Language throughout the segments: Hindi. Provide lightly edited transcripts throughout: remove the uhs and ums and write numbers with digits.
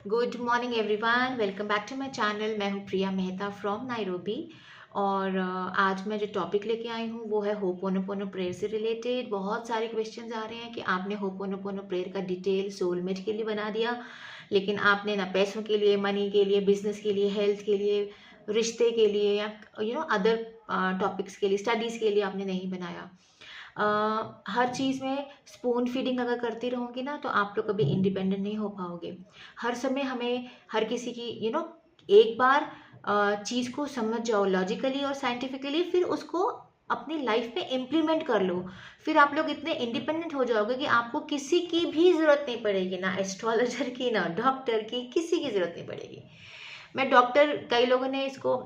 Good morning everyone, welcome back to my channel. मैं हूँ प्रिया मेहता फ्रॉम नायरोबी। और आज मैं जो टॉपिक लेके आई हूँ वो है होपोनोपोनो प्रेयर से रिलेटेड। बहुत सारे क्वेश्चंस आ रहे हैं कि आपने होपोनोपोनो प्रेयर का डिटेल सोलमेट के लिए बना दिया, लेकिन आपने ना पैसों के लिए, मनी के लिए, बिजनेस के लिए, हेल्थ के लिए, रिश्ते के लिए या अदर टॉपिक्स के लिए, स्टडीज़ के लिए आपने नहीं बनाया। हर चीज़ में स्पून फीडिंग अगर करती रहूँगी ना तो आप लोग कभी इंडिपेंडेंट नहीं हो पाओगे। हर समय हमें हर किसी की एक बार चीज़ को समझ जाओ लॉजिकली और साइंटिफिकली, फिर उसको अपनी लाइफ में इम्प्लीमेंट कर लो। फिर आप लोग इतने इंडिपेंडेंट हो जाओगे कि आपको किसी की भी ज़रूरत नहीं पड़ेगी, ना एस्ट्रोलॉजर की, ना डॉक्टर की, किसी की ज़रूरत नहीं पड़ेगी। मैं डॉक्टर, कई लोगों ने इसको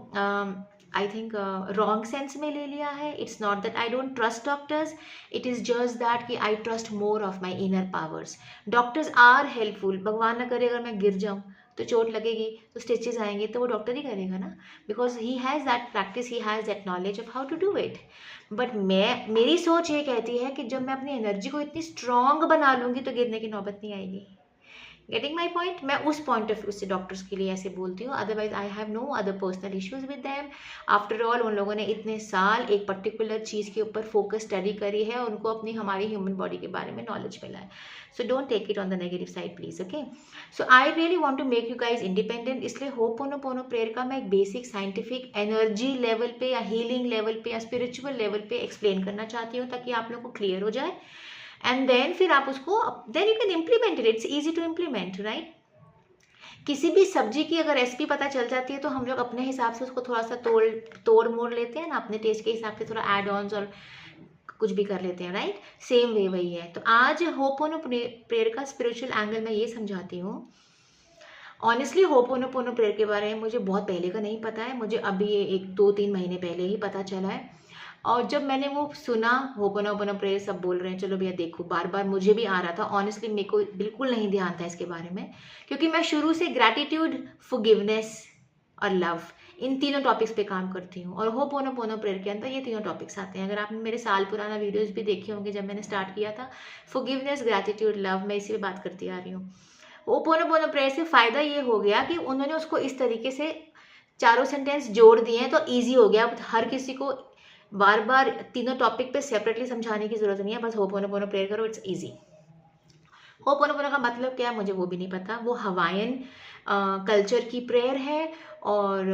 आई थिंक रॉन्ग सेंस में ले लिया है। It's not that I don't trust doctors, it is just that कि I trust more of my inner powers. Doctors are helpful. भगवान ना करे अगर मैं गिर जाऊँ तो चोट लगेगी तो स्टिचेस आएंगे, तो वो डॉक्टर ही करेगा ना, because he has that practice, he has that knowledge of how to do it. But मेरी सोच ये कहती है कि जब मैं अपनी एनर्जी को इतनी स्ट्रांग बना लूँगी तो गिरने की नौबत नहीं आएगी। Getting my point? मैं उस पॉइंट ऑफ व्यू से डॉक्टर्स के लिए ऐसे बोलती हूँ, otherwise I have no other personal issues with them. After all उन लोगों ने इतने साल एक पर्टिकुलर चीज़ के ऊपर फोकस स्टडी करी है, उनको अपनी हमारी ह्यूमन बॉडी के बारे में नॉलेज मिला है। So don't take it on the negative side please, okay. So I really want to make you guys independent, इसलिए होपोनोपोनो प्रेयर का मैं एक बेसिक साइंटिफिक एनर्जी लेवल पे या हीलिंग लेवल पे या स्पिरिचुअल लेवल पे एक्सप्लेन करना चाहती हूँ, ताकि आप लोग को क्लियर हो जाए। एंड देन फिर आप उसको then you can implement it. It's easy to implement, right? किसी भी सब्जी की अगर रेसिपी पता चल जाती है तो हम लोग अपने हिसाब से उसको थोड़ा सा तोड़ मोड़ लेते हैं ना, अपने टेस्ट के हिसाब से थोड़ा एड ऑन्स और कुछ भी कर लेते हैं, राइट? सेम वे वही है। तो आज होपोनो प्रेयर का स्पिरिचुअल एंगल मैं ये समझाती हूँ। ऑनेस्टली होपोनोपोनो प्रेयर के बारे में मुझे बहुत पहले का नहीं पता है, मुझे अभी ये 1 2 3 महीने पहले ही पता चला है। और जब मैंने वो सुना होपोनोपोनो प्रेयर, सब बोल रहे हैं चलो भैया देखो, बार बार मुझे भी आ रहा था। ऑनेस्टली मेरे को बिल्कुल नहीं ध्यान था इसके बारे में, क्योंकि मैं शुरू से ग्रैटिट्यूड, फॉरगिवनेस और लव, इन तीनों टॉपिक्स पे काम करती हूँ। और होपोनोपोनो प्रेयर के अंदर ये तीनों टॉपिक्स आते हैं। अगर आपने मेरे साल पुराना वीडियोस भी देखे होंगे, जब मैंने स्टार्ट किया था, फॉरगिवनेस, ग्रैटिट्यूड, लव, मैं इसी पे बात करती आ रही हूँ। होपोनोपोनो प्रेयर से फ़ायदा ये हो गया कि उन्होंने उसको इस तरीके से चारों सेंटेंस जोड़ दिए हैं, तो ईजी हो गया। अब हर किसी को बार बार तीनों टॉपिक पे सेपरेटली समझाने की जरूरत नहीं है, बस होपोनोपोनो प्रेयर करो, इट्स ईजी। होपोनोपोनो का मतलब क्या है मुझे वो भी नहीं पता। वो हवाईन कल्चर की प्रेयर है, और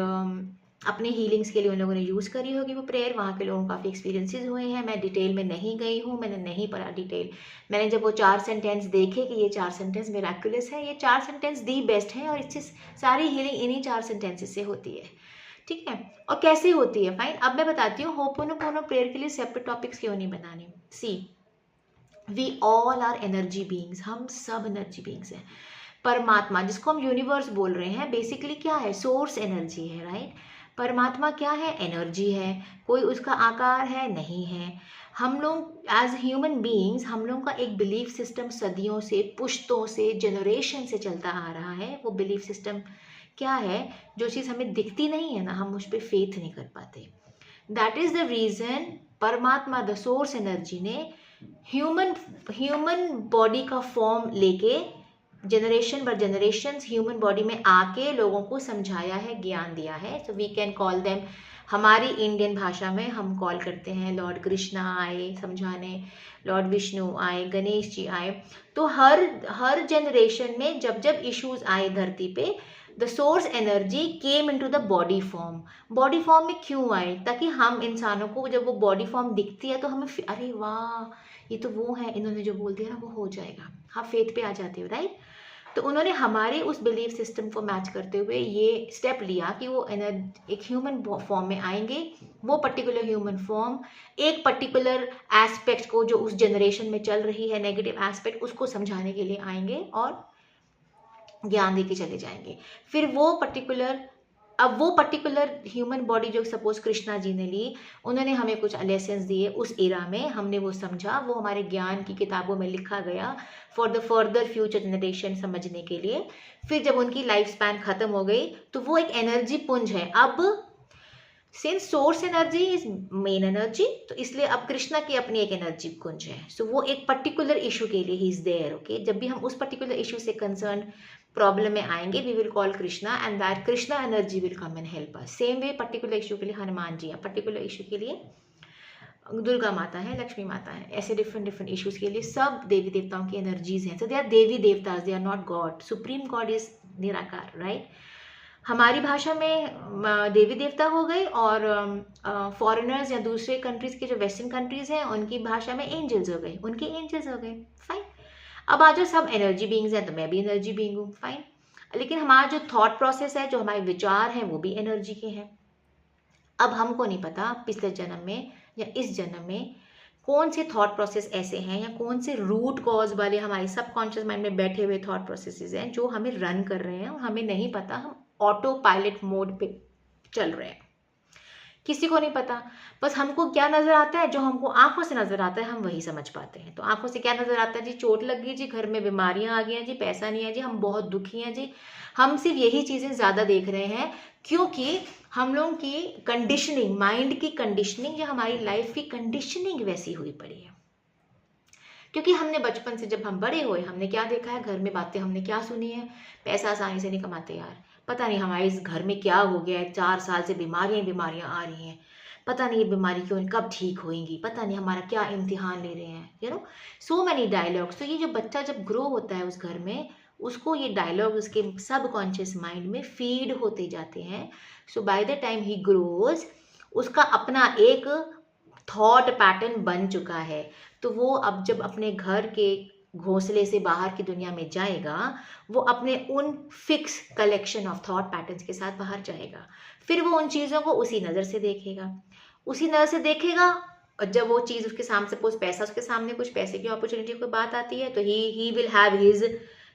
अपने हीलिंग्स के लिए उन लोगों ने यूज़ करी होगी वो प्रेयर। वहाँ के लोगों को काफ़ी एक्सपीरियंसेस हुए हैं। मैं डिटेल में नहीं गई हूँ, मैंने नहीं पढ़ा डिटेल। मैंने जब वो 4 सेंटेंस देखे कि ये 4 सेंटेंस मिराकुलस है, ये 4 सेंटेंस दी बेस्ट हैं, और इससे सारी हीलिंग इन्हीं 4 सेंटेंसेस से होती है, ठीक है? और कैसे होती है, फाइन, अब मैं बताती हूँ। होपोनोपोनो प्रेयर के लिए सेपरेट टॉपिक्स क्यों नहीं बनाने। See, we all are energy beings, हम सब एनर्जी बीइंग्स हैं। परमात्मा, जिसको हम यूनिवर्स बोल रहे हैं, बेसिकली क्या है? सोर्स एनर्जी है, राइट? परमात्मा क्या है? एनर्जी है। कोई उसका आकार है? नहीं है। हम लोग एज ह्यूमन बीइंग्स, हम लोगों का एक बिलीफ सिस्टम सदियों से, पुश्तों से, जनरेशन से चलता आ रहा है। वो बिलीफ सिस्टम क्या है? जो चीज़ हमें दिखती नहीं है ना, हम उस पर फेथ नहीं कर पाते। दैट इज द रीजन परमात्मा, द सोर्स एनर्जी, ने ह्यूमन ह्यूमन बॉडी का फॉर्म लेके generation by generation human body में आके लोगों को समझाया है, ज्ञान दिया है। So we can call them, हमारी इंडियन भाषा में हम कॉल करते हैं, लॉर्ड कृष्णा आए समझाने, लॉर्ड विष्णु आए, गणेश जी आए। तो हर हर जनरेशन में जब जब इश्यूज आए धरती पे, the source energy came into the body form. Body form में क्यों आए? ताकि हम इंसानों को जब वो बॉडी फॉर्म दिखती है तो हमें अरे वाह, ये तो वो है, इन्होंने जो बोल दिया ना वो हो जाएगा, हाँ फेथ पे आ जाते हो, राइट? तो उन्होंने हमारे उस बिलीफ सिस्टम को मैच करते हुए ये स्टेप लिया कि वो एक ह्यूमन फॉर्म में आएंगे। वो पर्टिकुलर ह्यूमन फॉर्म एक पर्टिकुलर एस्पेक्ट को, जो उस जनरेशन में चल रही है नेगेटिव एस्पेक्ट, उसको समझाने के लिए आएंगे और ज्ञान दे के चले जाएंगे। फिर वो पर्टिकुलर, अब वो पर्टिकुलर ह्यूमन बॉडी जो सपोज कृष्णा जी ने ली, उन्होंने हमें कुछ लेसन्स दिए उस एरा में, हमने वो समझा, वो हमारे ज्ञान की किताबों में लिखा गया for the further future generation समझने के लिए। फिर जब उनकी लाइफ स्पैन खत्म हो गई तो वो एक एनर्जी पुंज है। अब since source energy is main energy, तो इसलिए अब कृष्णा की अपनी एक एनर्जी कुंज है। सो वो एक पर्टिकुलर इशू के लिए ही इज देयर। ओके, जब भी हम उस पर्टिकुलर इशू से कंसर्न प्रॉब्लम में आएंगे, we will call Krishna and that Krishna energy will come and help us. Same way particular issue के लिए हनुमान जी हैं, पर्टिकुलर इशू के लिए दुर्गा माता है, लक्ष्मी माता है, ऐसे डिफरेंट डिफरेंट इश्यूज के लिए सब देवी देवताओं की एनर्जीज हैं। सो दे आर देवी देवताज, they are not God. Supreme God is निराकार, राइट। हमारी भाषा में देवी देवता हो गए, और फॉरेनर्स या दूसरे कंट्रीज के जो वेस्टर्न कंट्रीज हैं उनकी भाषा में एंजल्स हो गए, उनके एंजल्स हो गए, फाइन। अब आज जो सब एनर्जी बींग्स हैं, तो मैं भी एनर्जी बींग हूँ, फाइन। लेकिन हमारा जो थॉट प्रोसेस है, जो हमारे विचार हैं, वो भी एनर्जी के हैं। अब हमको नहीं पता पिछले जन्म में या इस जन्म में कौन से थॉट प्रोसेस ऐसे हैं, या कौन से रूट कॉज वाले हमारे सबकॉन्शियस माइंड में बैठे हुए थॉट प्रोसेसेस हैं जो हमें रन कर रहे हैं, और हमें नहीं पता, हम ऑटो पायलट मोड पे चल रहे हैं। किसी को नहीं पता। बस हमको क्या नजर आता है, जो हमको आंखों से नजर आता है हम वही समझ पाते हैं। तो आंखों से क्या नजर आता है जी, चोट लग गई जी, घर में बीमारियां आ गई हैं जी, पैसा नहीं है जी, हम बहुत दुखी हैं जी। हम सिर्फ यही चीजें ज्यादा देख रहे हैं, क्योंकि हम लोगों की कंडीशनिंग, माइंड की कंडीशनिंग, या हमारी लाइफ की कंडीशनिंग वैसी हुई पड़ी है। क्योंकि हमने बचपन से जब हम बड़े हुए, हमने क्या देखा है, घर में बातें हमने क्या सुनी है, पैसा आसानी से नहीं कमाते यार, पता नहीं हमारे इस घर में क्या हो गया है, 4 साल से बीमारियां बीमारियां आ रही हैं, पता नहीं ये बीमारी क्यों, कब ठीक होएंगी, पता नहीं हमारा क्या इम्तिहान ले रहे हैं, सो मैनी डायलॉग्स। तो ये जो बच्चा जब ग्रो होता है उस घर में, उसको ये डायलॉग उसके सबकॉन्शियस माइंड में फीड होते जाते हैं। So by the time he grows, उसका अपना एक थॉट पैटर्न बन चुका है। तो वो अब जब अपने घर के घोंसले से बाहर की दुनिया में जाएगा, वो अपने उन fix collection of thought patterns के साथ बाहर जाएगा। फिर वो उन चीज़ों को उसी नज़र से देखेगा, उसी नज़र से देखेगा। और जब वो चीज़ उसके सामने, सपोज पैसा उसके सामने, कुछ पैसे की अपॉर्चुनिटी की बात आती है, तो he will have his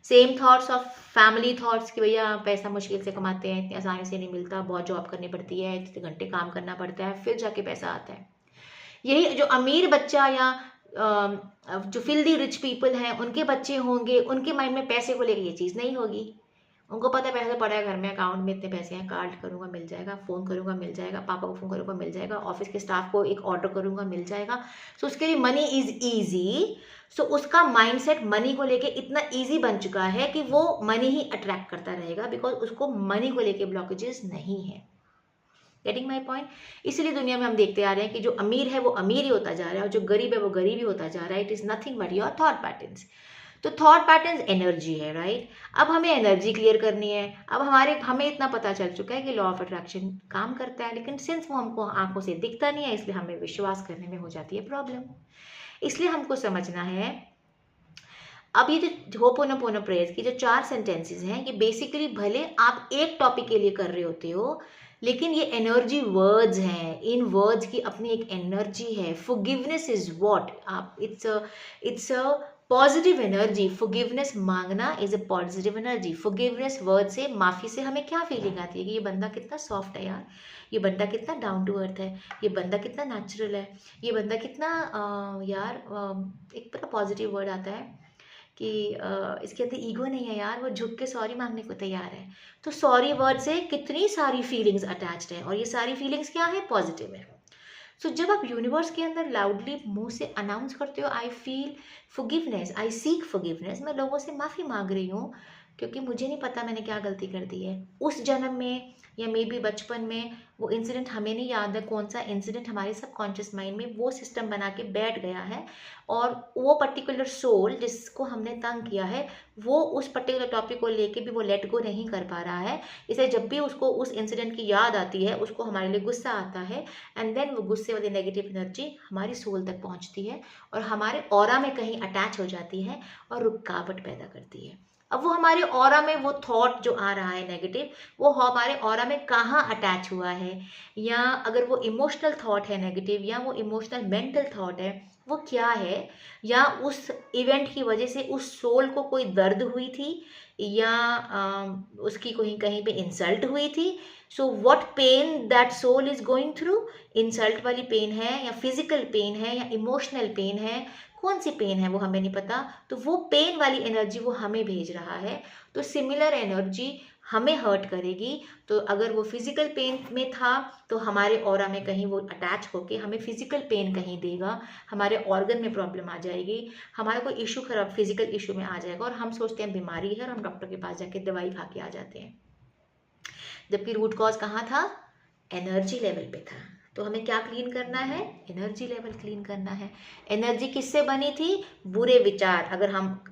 same thoughts of family thoughts कि भैया पैसा मुश्किल से कमाते हैं, इतनी आसानी से नहीं मिलता, बहुत जॉब करनी पड़ती है, इतने घंटे काम करना पड़ता है, फिर जाके पैसा आता है। यही जो अमीर बच्चा या जो फिल्दी रिच पीपल हैं, उनके बच्चे होंगे, उनके माइंड में पैसे को लेकर ये चीज़ नहीं होगी। उनको पता है पैसा पड़ा है घर में, अकाउंट में इतने पैसे हैं, कार्ड करूंगा मिल जाएगा, फ़ोन करूंगा मिल जाएगा, पापा को फ़ोन करूंगा मिल जाएगा, ऑफिस के स्टाफ को एक ऑर्डर करूंगा मिल जाएगा। सो उसके लिए मनी इज़ ईजी। सो उसका माइंडसेट मनी को लेके इतना ईजी बन चुका है कि वो मनी ही अट्रैक्ट करता रहेगा, बिकॉज उसको मनी को लेके ब्लॉकेजेस नहीं है। Getting my point. इसीलिए दुनिया में हम देखते आ रहे हैं कि जो अमीर है वो अमीर ही होता जा रहा है, और जो गरीब है वो गरीब ही होता जा रहा है। It is nothing but your thought patterns. तो थॉट पैटर्न्स एनर्जी है, राइट। अब हमें एनर्जी क्लियर करनी है। अब हमें इतना पता चल चुका है कि लॉ ऑफ अट्रैक्शन काम करता है, लेकिन सिंस वो हमको आंखों से दिखता नहीं है, इसलिए हमें विश्वास करने में हो जाती है प्रॉब्लम। इसलिए हमको समझना है, अब ये जो होपोनोपोनो प्रेयर्स की जो 4 सेंटेंसेस हैं, ये बेसिकली भले आप एक टॉपिक के लिए कर रहे होते हो, लेकिन ये एनर्जी वर्ड्स हैं। इन वर्ड्स की अपनी एक एनर्जी है। फॉरगिवनेस इज व्हाट, आप it's a positive energy. Forgiveness मांगना is a positive energy. Forgiveness word से, माफ़ी से हमें क्या फीलिंग आती है कि ये बंदा कितना सॉफ्ट है यार, ये बंदा कितना डाउन टू अर्थ है, ये बंदा कितना नेचुरल है, ये बंदा कितना एक पता पॉजिटिव वर्ड आता है कि इसके अंदर ईगो नहीं है यार, वो झुक के सॉरी मांगने को तैयार है। तो सॉरी वर्ड से कितनी सारी फीलिंग्स अटैच्ड हैं, और ये सारी फीलिंग्स क्या है, पॉजिटिव है। सो जब आप यूनिवर्स के अंदर लाउडली मुंह से अनाउंस करते हो, I feel forgiveness, I seek forgiveness, मैं लोगों से माफ़ी मांग रही हूँ क्योंकि मुझे नहीं पता मैंने क्या गलती कर दी है उस जन्म में, या मे बी बचपन में। वो इंसिडेंट हमें नहीं याद है कौन सा इंसिडेंट हमारे सबकॉन्शियस माइंड में वो सिस्टम बना के बैठ गया है, और वो पर्टिकुलर सोल जिसको हमने तंग किया है, वो उस पर्टिकुलर टॉपिक को लेके भी वो लेट गो नहीं कर पा रहा है। इसलिए जब भी उसको उस इंसिडेंट की याद आती है, उसको हमारे लिए गुस्सा आता है, एंड देन वो गुस्से वाली नेगेटिव एनर्जी हमारी सोल तक पहुंचती है, और हमारे ऑरा में कहीं अटैच हो जाती है, और रुकावट पैदा करती है। अब वो हमारे ऑरा में, वो थॉट जो आ रहा है नेगेटिव, वो हमारे ऑरा में कहाँ अटैच हुआ है, या अगर वो इमोशनल थॉट है नेगेटिव, या वो इमोशनल मेंटल थॉट है, वो क्या है, या उस इवेंट की वजह से उस सोल को कोई दर्द हुई थी, या उसकी कोई कहीं पे इंसल्ट हुई थी। So what pain that soul is going through, insult वाली पेन है, या फिजिकल पेन है, या इमोशनल पेन है, कौन सी पेन है वो हमें नहीं पता, तो वो पेन वाली एनर्जी वो हमें भेज रहा है। तो सिमिलर एनर्जी हमें हर्ट करेगी। तो अगर वो फिजिकल पेन में था तो हमारे ऑरा में कहीं वो अटैच होके हमें फिजिकल पेन कहीं देगा, हमारे ऑर्गन में प्रॉब्लम आ जाएगी, हमारा कोई इशू खराब फिजिकल इशू में आ जाएगा और हम सोचते हैं बीमारी है और हम डॉक्टर के पास जाके दवाई खा के आ जाते हैं, जबकि रूट कॉज कहाँ था? एनर्जी लेवल पे था। तो हमें क्या क्लीन करना है? एनर्जी लेवल क्लीन करना है। एनर्जी किससे बनी थी? बुरे विचार।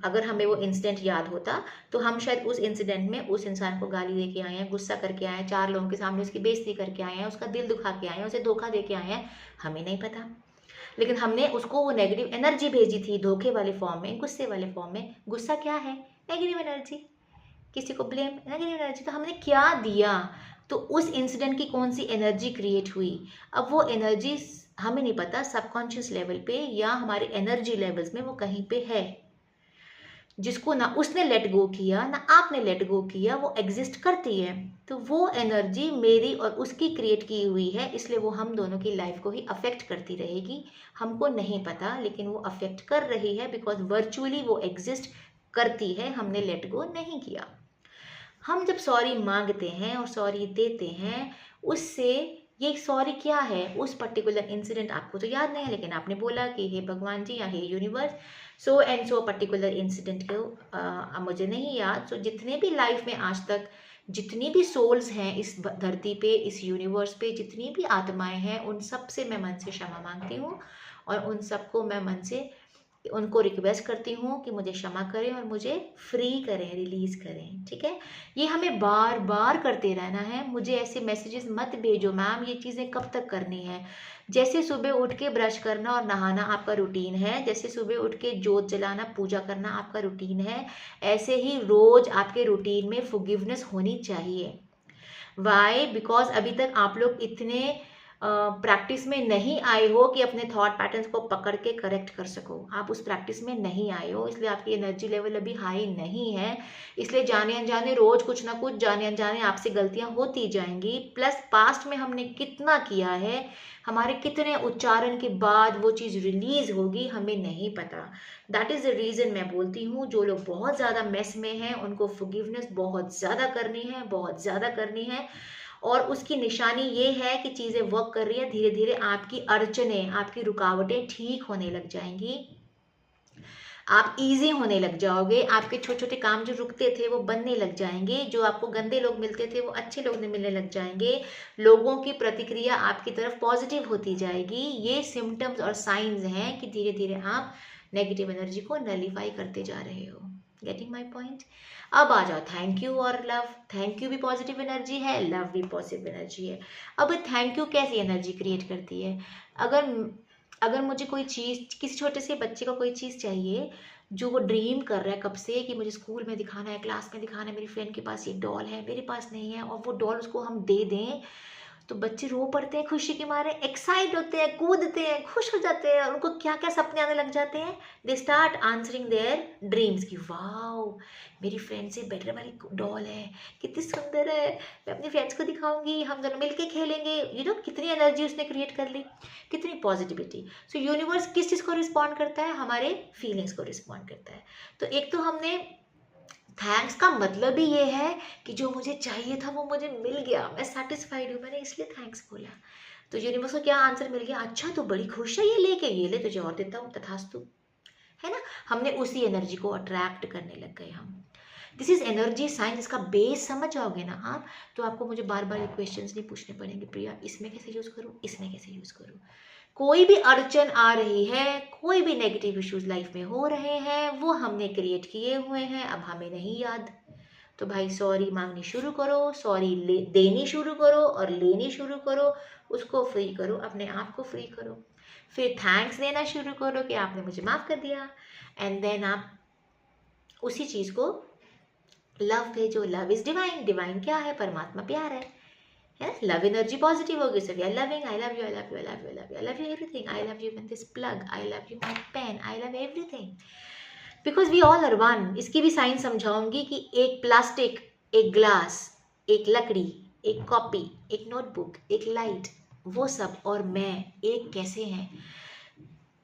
अगर हमें वो इंसिडेंट याद होता तो हम शायद उस इंसिडेंट में उस इंसान को गाली दे के आए हैं, गुस्सा करके आए हैं, 4 लोगों के सामने उसकी बेइज्जती करके आए हैं, उसका दिल दुखा के आए हैं, उसे धोखा दे के आए हैं, हमें नहीं पता। लेकिन हमने उसको वो नेगेटिव एनर्जी भेजी थी धोखे वाले फॉर्म में, गुस्से वाले फॉर्म में। गुस्सा क्या है? Negative energy. किसी को ब्लेम, नेगेटिव एनर्जी। तो हमने क्या दिया? तो उस इंसिडेंट की कौन सी एनर्जी क्रिएट हुई? अब वो एनर्जी हमें नहीं पता, सबकॉन्शियस लेवल पे या हमारे एनर्जी लेवल्स में वो कहीं पे है, जिसको ना उसने लेट गो किया ना आपने लेट गो किया, वो एग्जिस्ट करती है। तो वो एनर्जी मेरी और उसकी क्रिएट की हुई है, इसलिए वो हम दोनों की लाइफ को ही अफेक्ट करती रहेगी। हमको नहीं पता, लेकिन वो अफेक्ट कर रही है बिकॉज वर्चुअली वो एग्जिस्ट करती है, हमने लेट गो नहीं किया। हम जब सॉरी मांगते हैं और सॉरी देते हैं, उससे ये सॉरी क्या है? उस पर्टिकुलर इंसिडेंट आपको तो याद नहीं है, लेकिन आपने बोला कि हे भगवान जी या हे universe, so and so particular incident को मुझे नहीं याद। सो जितने भी लाइफ में आज तक जितनी भी सोल्स हैं इस धरती पे, इस यूनिवर्स पे, जितनी भी आत्माएं हैं, उन सब से मैं मन से क्षमा मांगती हूँ और उन सबको मैं मन से उनको रिक्वेस्ट करती हूँ कि मुझे क्षमा करें और मुझे फ्री करें, रिलीज करें। ठीक है, ये हमें बार बार करते रहना है। मुझे ऐसे मैसेजेस मत भेजो मैम, ये चीज़ें कब तक करनी है। जैसे सुबह उठ के ब्रश करना और नहाना आपका रूटीन है, जैसे सुबह उठ के जोत जलाना पूजा करना आपका रूटीन है, ऐसे ही रोज आपके रूटीन में फॉरगिवनेस होनी चाहिए। वाई? बिकॉज अभी तक आप लोग इतने प्रैक्टिस में नहीं आए हो कि अपने थॉट पैटर्न्स को पकड़ के करेक्ट कर सको। आप उस प्रैक्टिस में नहीं आए हो, इसलिए आपकी एनर्जी लेवल अभी हाई नहीं है। इसलिए जाने अनजाने रोज कुछ ना कुछ जाने अनजाने आपसे गलतियां होती जाएंगी। प्लस पास्ट में हमने कितना किया है, हमारे कितने उच्चारण के बाद वो चीज़ रिलीज होगी, हमें नहीं पता। दैट इज़ द रीज़न मैं बोलती हूँ जो लोग बहुत ज़्यादा मेस में हैं उनको फॉरगिवनेस बहुत ज़्यादा करनी है, बहुत ज़्यादा करनी है। और उसकी निशानी ये है कि चीज़ें वर्क कर रही है, धीरे धीरे आपकी अड़चनें, आपकी रुकावटें ठीक होने लग जाएंगी, आप इजी होने लग जाओगे, आपके छोटे छोटे काम जो रुकते थे वो बनने लग जाएंगे, जो आपको गंदे लोग मिलते थे वो अच्छे लोग मिलने लग जाएंगे, लोगों की प्रतिक्रिया आपकी तरफ पॉजिटिव होती जाएगी। ये सिम्टम्स और साइंस हैं कि धीरे धीरे आप नेगेटिव एनर्जी को नलीफाई करते जा रहे हो। Getting my point? अब आ जाओ थैंक यू और लव। थैंक यू भी पॉजिटिव एनर्जी है, लव भी पॉजिटिव एनर्जी है। अब थैंक यू कैसी एनर्जी क्रिएट करती है? अगर अगर मुझे कोई चीज़, किसी छोटे से बच्चे को कोई चीज़ चाहिए जो वो ड्रीम कर रहा है कब से कि मुझे स्कूल में दिखाना है, क्लास में दिखाना है, मेरी फ्रेंड के पास ये डॉल है, मेरे पास नहीं है, और वो डॉल उसको हम दे दें तो बच्चे रो पड़ते हैं खुशी के मारे, एक्साइट होते हैं, कूदते हैं, खुश हो जाते हैं, उनको क्या क्या सपने आने लग जाते हैं। They start answering their dreams की वाओ मेरी फ्रेंड से बेटर वाली डॉल है, कितनी सुंदर है, मैं अपनी फ्रेंड्स को दिखाऊंगी, हम दोनों मिलके खेलेंगे। यू नो कितनी एनर्जी उसने क्रिएट कर ली, कितनी पॉजिटिविटी। सो यूनिवर्स किस चीज़ को रिस्पॉन्ड करता है? हमारे फीलिंग्स को रिस्पॉन्ड करता है। तो एक तो हमने थैंक्स का मतलब ही ये है कि जो मुझे चाहिए था वो मुझे मिल गया, मैं सेटिस्फाइड हूँ, मैंने इसलिए थैंक्स बोला। तो यूनिवर्स को क्या आंसर मिल गया? अच्छा तो बड़ी खुश है ये लेके, ये ले तुझे और देता हूँ, तथास्तु। है ना, हमने उसी एनर्जी को अट्रैक्ट करने लग गए हम। This is energy science. इसका बेस समझ जाओगे ना आप, तो आपको मुझे बार बार ये क्वेश्चंस नहीं पूछने पड़ेंगे, प्रिया इसमें कैसे यूज़ करूँ, इसमें कैसे यूज़ करूँ। कोई भी अड़चन आ रही है, कोई भी नेगेटिव इश्यूज लाइफ में हो रहे हैं, वो हमने क्रिएट किए हुए हैं, अब हमें नहीं याद। तो भाई सॉरी मांगनी शुरू करो, सॉरी देनी शुरू करो और लेनी शुरू करो, उसको फ्री करो, अपने आप को फ्री करो। फिर थैंक्स देना शुरू करो कि आपने मुझे माफ़ कर दिया, एंड देन आप उसी चीज़ को लव भेजो। Love is divine. डिवाइन क्या है? परमात्मा प्यार है। लव एनर्जी पॉजिटिव होगी, so we are loving, I love you, I love you, I love you, I love you, I love you everything, I love you even this plug, I love you my pain, I love everything, because we all are one. इसकी भी साइंस समझाऊंगी कि एक प्लास्टिक, एक ग्लास, एक लकड़ी, एक कॉपी, एक नोटबुक, एक लाइट, वो सब और मैं एक कैसे हैं।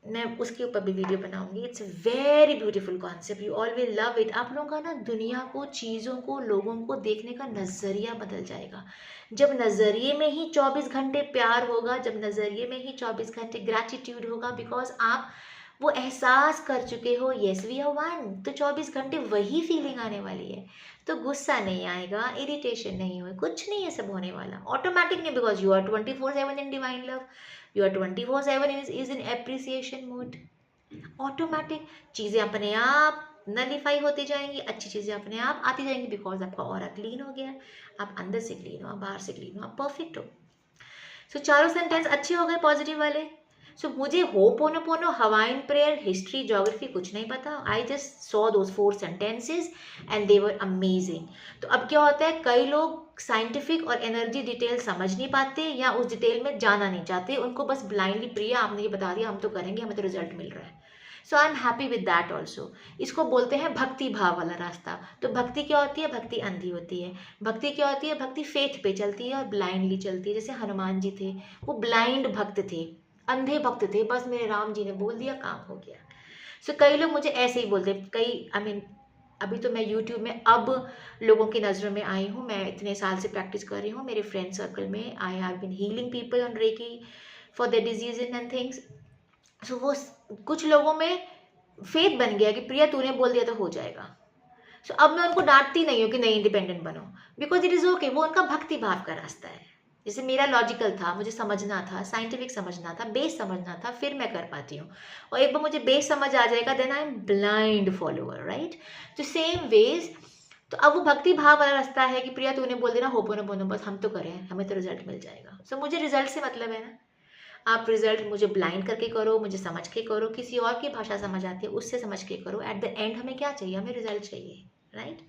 मैं उसके ऊपर भी वीडियो बनाऊंगी। It's very beautiful concept, you all will love it. आप लोगों का ना दुनिया को, चीज़ों को, लोगों को देखने का नज़रिया बदल जाएगा। जब नज़रिए में ही 24 घंटे प्यार होगा, जब नज़रिए में ही 24 घंटे ग्रैटिट्यूड होगा, बिकॉज आप वो एहसास कर चुके हो, येस वी आर वन, तो 24 घंटे वही फीलिंग आने वाली है। तो गुस्सा नहीं आएगा, इरिटेशन नहीं होगा, कुछ नहीं है सब होने वाला, ऑटोमेटिक नहीं, because you are 24/7 in divine love, you are 24/7 is in appreciation mode. Automatic चीज़ें अपने आप नलीफाई होती जाएंगी, अच्छी चीज़ें अपने आप आती जाएंगी, बिकॉज आपका ऑरा क्लीन हो गया, आप अंदर से क्लीन हो, आप बाहर से क्लीन हो, आप परफेक्ट हो। सो चारों सेंटेंस अच्छे हो गए पॉजिटिव वाले। सो मुझे ho'oponopono, Hawaiian prayer, history, geography कुछ नहीं पता। I just saw those 4 sentences and they were amazing. तो अब क्या होता है, कई लोग साइंटिफिक और एनर्जी डिटेल समझ नहीं पाते या उस डिटेल में जाना नहीं चाहते, उनको बस ब्लाइंडली प्रिया आपने ये बता दिया, हम तो करेंगे, हमें तो रिजल्ट मिल रहा है। So I am happy with that also. इसको बोलते हैं भक्ति भाव वाला रास्ता। तो भक्ति क्या होती है? भक्ति अंधी होती है। भक्ति क्या होती है? भक्ति फेथ पे चलती है और ब्लाइंडली चलती है। जैसे हनुमान जी थे, वो ब्लाइंड भक्त थे, अंधे भक्त थे, बस मेरे राम जी ने बोल दिया, काम हो गया। सो कई लोग मुझे ऐसे ही बोलते हैं, कई आई मीन अभी तो मैं यूट्यूब में अब लोगों की नज़रों में आई हूँ, मैं इतने साल से प्रैक्टिस कर रही हूँ, मेरे फ्रेंड सर्कल में I have been healing people on reiki for their disease and things. So वो कुछ लोगों में फेथ बन गया कि प्रिया तूने बोल दिया तो हो जाएगा। सो अब मैं उनको डांटती नहीं हूँ कि नहीं इंडिपेंडेंट बनो, बिकॉज इट इज़ ओके, वो उनका भक्ति भाव का रास्ता है। जैसे मेरा लॉजिकल था, मुझे समझना था, साइंटिफिक समझना था, बेस समझना था, फिर मैं कर पाती हूँ। और एक बार मुझे बेस समझ आ जाएगा, then I am blind follower, right. तो सेम वेज, तो अब वो भक्ति भाव वाला रास्ता है कि प्रिया तूने बोल देना होपोनोपोनो, बस हम तो करें, हमें तो रिजल्ट मिल जाएगा। सो मुझे रिजल्ट से मतलब है ना, आप रिजल्ट मुझे ब्लाइंड करके करो, मुझे समझ के करो, किसी और की भाषा समझ आती है उससे समझ के करो, एट द एंड हमें क्या चाहिए? हमें रिजल्ट चाहिए, राइट।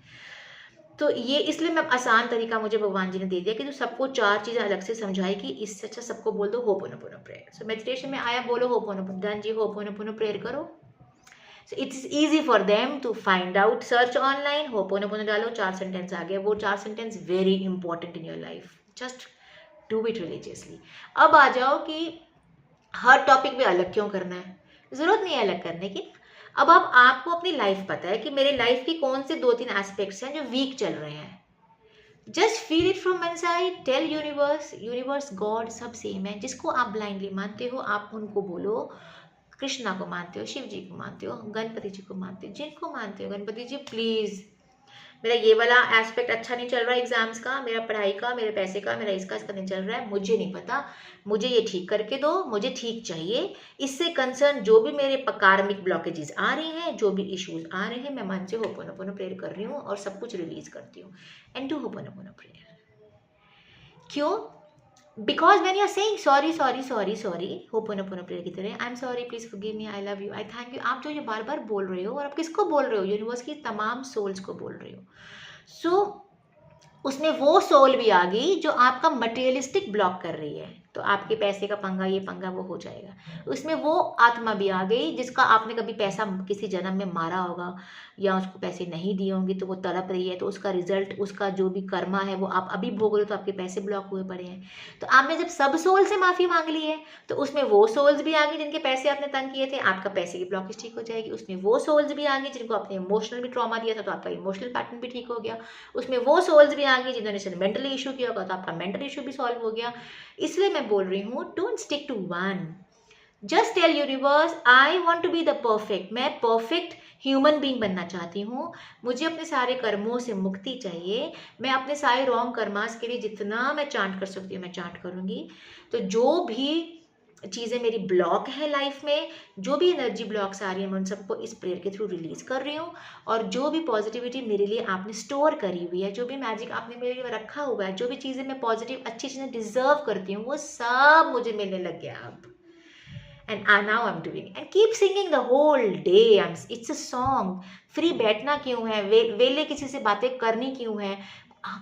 तो ये इसलिए मैं आसान तरीका मुझे भगवान जी ने दे दिया कि तू सबको 4 चीज़ें अलग से समझाए कि इससे अच्छा सबको बोल दो होपोनोपोनो प्रेयर। सो मेडिटेशन में आया, बोलो ho'oponopono, done ji, ho'oponopono prayer करो। So it's easy for them to find out, search online, ho'oponopono डालो, 4 सेंटेंस आ गए। वो 4 sentence very important in your life, just do it religiously. अब आ जाओ कि हर टॉपिक पे अलग क्यों करना है, ज़रूरत नहीं है अलग करने की। अब आपको अपनी लाइफ पता है कि मेरे लाइफ की कौन से 2-3 एस्पेक्ट्स हैं जो वीक चल रहे हैं। Just feel it from inside, tell universe god सब सेम है। जिसको आप ब्लाइंडली मानते हो आप उनको बोलो, कृष्णा को मानते हो, शिव जी को मानते हो, गणपति जी को मानते हो, जिनको मानते हो, गणपति जी प्लीज़ मेरा ये वाला एस्पेक्ट अच्छा नहीं चल रहा है एग्जाम्स का, मेरा पढ़ाई का, मेरे पैसे का, मेरा इसका नहीं चल रहा है, मुझे नहीं पता, मुझे ये ठीक करके दो, मुझे ठीक चाहिए। इससे कंसर्न जो भी मेरे कार्मिक ब्लॉकेजेस आ रही हैं, जो भी इश्यूज आ रहे हैं, मैं मन से होपोनोपोनो प्रेयर कर रही हूँ और सब कुछ रिलीज करती हूँ। And do hooponopono prayer. क्यों? Because when you are saying sorry sorry sorry sorry, hooponopono prayer की तरह, I am sorry, please forgive me, I love you, I thank you, आप जो ये बार बार बोल रहे हो, और आप किसको बोल रहे हो? यूनिवर्स की तमाम सोल्स को बोल रहे हो। सो उसमें वो सोल भी आ गई जो आपका मटेरियलिस्टिक ब्लॉक कर रही है, तो आपके पैसे का पंगा, ये पंगा वो हो जाएगा। उसमें वो आत्मा भी आ गई जिसका आपने कभी पैसा किसी जन्म में मारा होगा या उसको पैसे नहीं दिए होंगे, तो वो तड़प रही है, तो उसका रिजल्ट, उसका जो भी कर्मा है वो आप अभी भोग रहे हो, तो आपके पैसे ब्लॉक हुए पड़े हैं। तो आपने जब सब सोल से माफ़ी मांग ली है, तो उसमें वो सोल्स भी आ गई जिनके पैसे आपने तंग किए थे, आपका पैसे की ब्लॉकेज ठीक हो जाएगी। उसमें वो सोल्स भी आ गई जिनको आपने इमोशनल भी ट्रॉमा दिया था, तो आपका इमोशनल पैटर्न भी ठीक हो गया। उसमें वो सोल्स भी आ गई जिन्होंने मेंटली इशू किया होगा, तो आपका मेंटल इशू भी सॉल्व हो गया। इसलिए मैं बोल रही हूँ, don't stick to one, just tell universe I want to be the perfect, मैं परफेक्ट ह्यूमन बीइंग बनना चाहती हूँ, मुझे अपने सारे कर्मों से मुक्ति चाहिए, मैं अपने सारे रॉन्ग कर्मास के लिए जितना मैं चांट कर सकती हूँ मैं चांट करूँगी। तो जो भी चीज़ें मेरी ब्लॉक है लाइफ में, जो भी एनर्जी ब्लॉक्स आ रही है, मैं उन सबको इस प्रेयर के थ्रू रिलीज कर रही हूँ। और जो भी पॉजिटिविटी मेरे लिए आपने स्टोर करी हुई है, जो भी मैजिक आपने मेरे लिए रखा हुआ है, जो भी चीज़ें मैं पॉजिटिव अच्छी चीज़ें डिजर्व करती हूँ, वो सब मुझे मिलने लग गया अब। And now I'm doing and keep singing the whole day. It's a song. Free बैठना क्यों है? वेले किसी से बातें करनी क्यों है?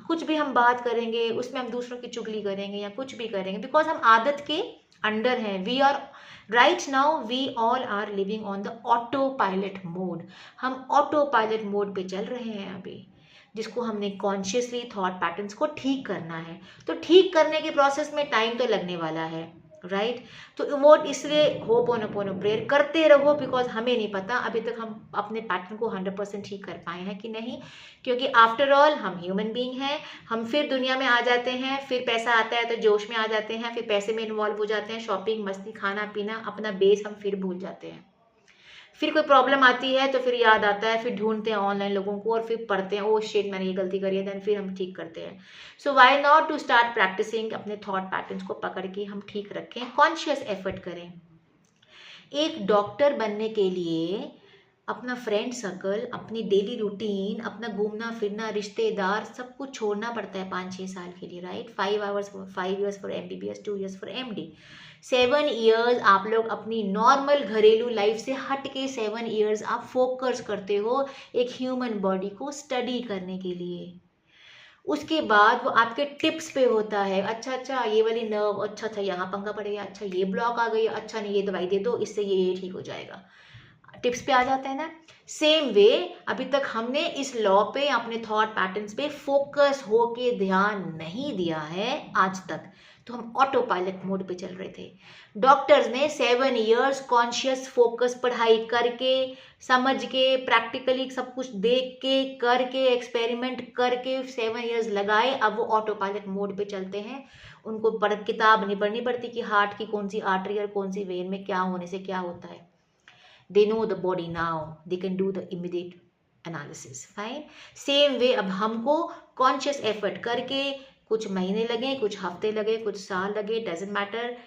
कुछ भी हम बात करेंगे उसमें हम दूसरों की चुगली करेंगे या कुछ भी करेंगे, बिकॉज हम आदत के अंडर हैं। We are right now, we all are living on the auto pilot mode. हम ऑटो पायलट मोड पे चल रहे हैं अभी, जिसको हमने कॉन्शियसली थॉट पैटर्न्स को ठीक करना है। तो ठीक करने के प्रोसेस में टाइम तो लगने वाला है, राइट। तो वो इसलिए होपोनोपोनो प्रेयर करते रहो, बिकॉज हमें नहीं पता अभी तक हम अपने पैटर्न को 100% ठीक कर पाए हैं कि नहीं, क्योंकि आफ्टर ऑल हम ह्यूमन बीइंग हैं। हम फिर दुनिया में आ जाते हैं, फिर पैसा आता है तो जोश में आ जाते हैं, फिर पैसे में इन्वॉल्व हो जाते हैं, शॉपिंग, मस्ती, खाना पीना, अपना बेस हम फिर भूल जाते हैं। फिर कोई प्रॉब्लम आती है तो फिर याद आता है, फिर ढूंढते हैं ऑनलाइन लोगों को और फिर पढ़ते हैं, ओ शिट मैंने ये गलती करी है, देन फिर हम ठीक करते हैं। So why not to start practicing, अपने थॉट पैटर्न्स को पकड़ के हम ठीक रखें, कॉन्शियस एफर्ट करें। एक डॉक्टर बनने के लिए अपना फ्रेंड सर्कल, अपनी डेली रूटीन, अपना घूमना फिरना, रिश्तेदार, सब कुछ छोड़ना पड़ता है 5-6 साल के लिए, right. 5 years for MBBS, 2 years for MD, 7 years आप लोग अपनी नॉर्मल घरेलू लाइफ से हट के 7 years आप फोकस करते हो एक ह्यूमन बॉडी को स्टडी करने के लिए। उसके बाद वो आपके टिप्स पे होता है, अच्छा अच्छा ये वाली नर्व, अच्छा अच्छा यहाँ पंगा पड़ेगा, अच्छा ये ब्लॉक आ गई, अच्छा नहीं ये दवाई दे दो, इससे ये ठीक हो जाएगा। टिप्स पे आ जाता है ना। सेम वे अभी तक हमने इस लॉ पे, अपने थॉट पैटर्न्स पे फोकस होके ध्यान नहीं दिया है आज तक, तो हम ऑटो पायलट मोड पे चल रहे थे। डॉक्टर्स ने 7 years कॉन्शियस फोकस पढ़ाई करके, समझ के, प्रैक्टिकली सब कुछ देख के, करके, एक्सपेरिमेंट करके 7 years लगाए। अब वो ऑटो पायलट मोड पे चलते हैं। उनको किताब नहीं पढ़नी पड़ती कि हार्ट की कौन सी आर्टरी और कौन सी वेन में क्या होने से क्या होता है। They know the body now, they can do the immediate analysis, fine। Same way अब हमको कॉन्शियस एफर्ट करके, कुछ महीने लगे, कुछ हफ्ते लगे, कुछ साल लगे, डजेंट मैटर,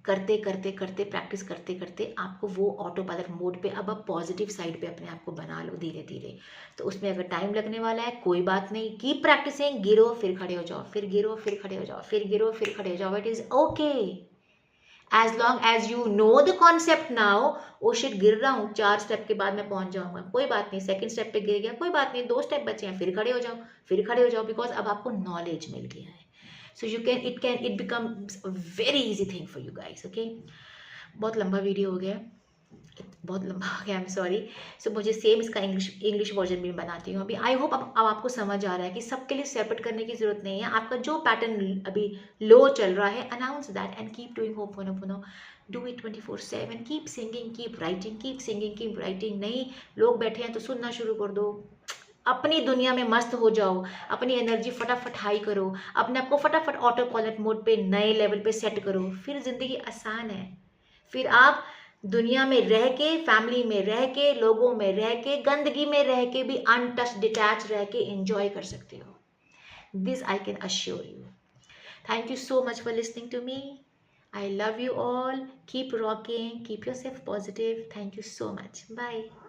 करते करते करते, प्रैक्टिस करते करते आपको वो ऑटो पायलट मोड पे, अब आप पॉजिटिव साइड पे अपने आप को बना लो धीरे धीरे। तो उसमें अगर टाइम लगने वाला है कोई बात नहीं, कीप प्रैक्टिसिंग, गिरो फिर खड़े हो जाओ, फिर गिरो फिर खड़े हो जाओ, फिर गिरो फिर खड़े हो जाओ, it is okay. As long as you know the concept now, oh shit गिर रहा हूँ, 4 स्टेप के बाद मैं पहुंच जाऊंगा, कोई बात नहीं, सेकंड स्टेप पे गिर गया कोई बात नहीं, 2 स्टेप बचे हैं, फिर खड़े हो जाओ, फिर खड़े हो जाओ, बिकॉज अब आपको नॉलेज मिल गया है। So you can it becomes very easy thing for you guys, okay. बहुत लंबा वीडियो हो गया, बहुत लंबा हो गया, आई एम सॉरी। सो मुझे सेम इसका इंग्लिश वर्जन भी बनाती हूँ अभी। आई होप अब आपको समझ आ रहा है कि सबके लिए सेपरेट करने की जरूरत नहीं है। आपका जो पैटर्न अभी लो चल रहा है, announce that and keep doing ho'oponopono, do it 24/7, keep singing, keep writing, keep singing, keep writing. नहीं लोग बैठे हैं तो सुनना शुरू कर दो, अपनी दुनिया में मस्त हो जाओ, अपनी एनर्जी फटाफट हाई करो, अपने आप को फटाफट ऑटो पायलट मोड पे नए लेवल पे सेट करो, फिर जिंदगी आसान है। फिर आप दुनिया में रह के, फैमिली में रह के, लोगों में रह के, गंदगी में रह के भी अनटच डिटैच रह के एंजॉय कर सकते हो। This I can assure you. Thank you so much for listening to me. I love you all. Keep rocking. Keep yourself positive. Thank you so much. Bye.